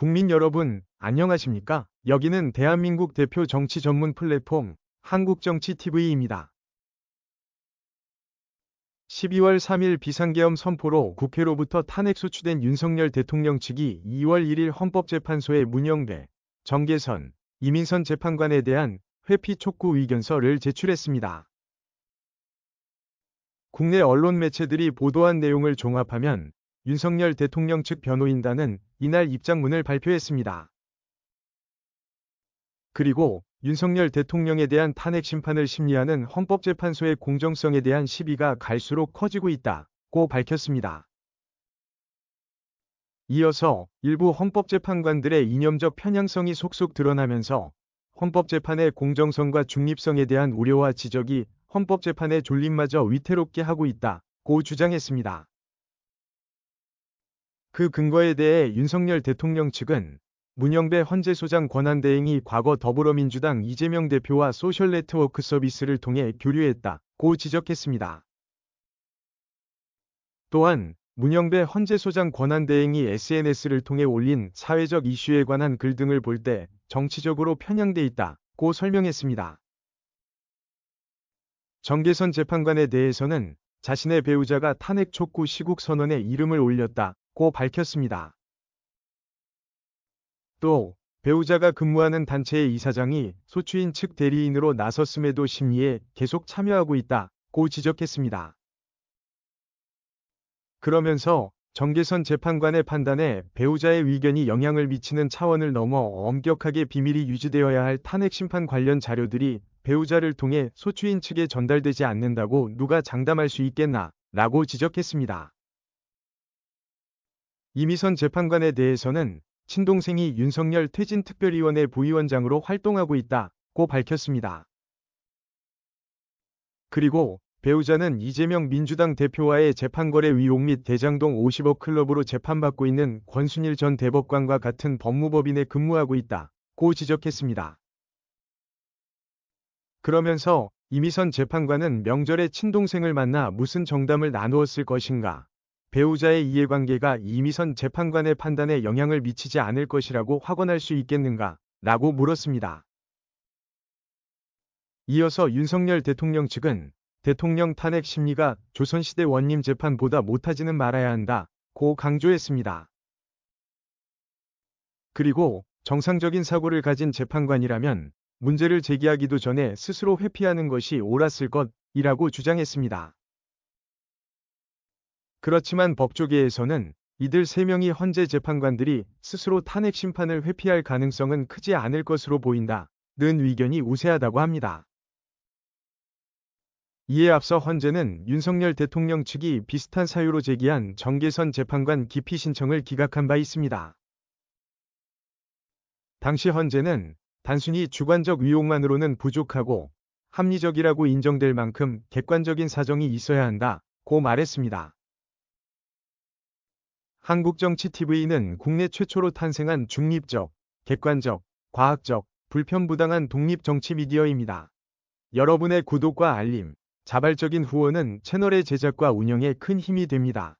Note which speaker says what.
Speaker 1: 국민 여러분, 안녕하십니까? 여기는 대한민국 대표 정치 전문 플랫폼 한국정치TV입니다. 12월 3일 비상계엄 선포로 국회로부터 탄핵 소추된 윤석열 대통령 측이 2월 1일 헌법재판소에 문영배, 정계선, 이민선 재판관에 대한 회피 촉구 의견서를 제출했습니다. 국내 언론 매체들이 보도한 내용을 종합하면 윤석열 대통령 측 변호인단은 이날 입장문을 발표했습니다. 그리고 윤석열 대통령에 대한 탄핵 심판을 심리하는 헌법재판소의 공정성에 대한 시비가 갈수록 커지고 있다고 밝혔습니다. 이어서 일부 헌법재판관들의 이념적 편향성이 속속 드러나면서 헌법재판의 공정성과 중립성에 대한 우려와 지적이 헌법재판의 존립마저 위태롭게 하고 있다고 주장했습니다. 그 근거에 대해 윤석열 대통령 측은 문영배 헌재소장 권한대행이 과거 더불어민주당 이재명 대표와 소셜네트워크 서비스를 통해 교류했다고 지적했습니다. 또한 문영배 헌재소장 권한대행이 SNS를 통해 올린 사회적 이슈에 관한 글 등을 볼 때 정치적으로 편향돼 있다고 설명했습니다. 정계선 재판관에 대해서는 자신의 배우자가 탄핵 촉구 시국 선언에 이름을 올렸다고 밝혔습니다. 또 배우자가 근무하는 단체의 이사장이 소추인 측 대리인으로 나섰음에도 심리에 계속 참여하고 있다고 지적했습니다. 그러면서 정계선 재판관의 판단에 배우자의 의견이 영향을 미치는 차원을 넘어 엄격하게 비밀이 유지되어야 할 탄핵 심판 관련 자료들이 배우자를 통해 소추인 측에 전달되지 않는다고 누가 장담할 수 있겠나 라고 지적했습니다. 이미선 재판관에 대해서는 친동생이 윤석열 퇴진특별위원회 부위원장으로 활동하고 있다고 밝혔습니다. 그리고 배우자는 이재명 민주당 대표와의 재판거래 의혹 및 대장동 50억 클럽으로 재판받고 있는 권순일 전 대법관과 같은 법무법인에 근무하고 있다고 지적했습니다. 그러면서 이미선 재판관은 명절에 친동생을 만나 무슨 정담을 나누었을 것인가, 배우자의 이해관계가 이미선 재판관의 판단에 영향을 미치지 않을 것이라고 확언할 수 있겠는가 라고 물었습니다. 이어서 윤석열 대통령 측은 대통령 탄핵 심리가 조선시대 원님 재판보다 못하지는 말아야 한다고 강조했습니다. 그리고 정상적인 사고를 가진 재판관이라면 문제를 제기하기도 전에 스스로 회피하는 것이 옳았을 것이라고 주장했습니다. 그렇지만 법조계에서는 이들 3명이 헌재 재판관들이 스스로 탄핵 심판을 회피할 가능성은 크지 않을 것으로 보인다는 의견이 우세하다고 합니다. 이에 앞서 헌재는 윤석열 대통령 측이 비슷한 사유로 제기한 정계선 재판관 기피 신청을 기각한 바 있습니다. 당시 헌재는 단순히 주관적 의혹만으로는 부족하고 합리적이라고 인정될 만큼 객관적인 사정이 있어야 한다고 말했습니다. 한국정치TV는 국내 최초로 탄생한 중립적, 객관적, 과학적, 불편부당한 독립정치 미디어입니다. 여러분의 구독과 알림, 자발적인 후원은 채널의 제작과 운영에 큰 힘이 됩니다.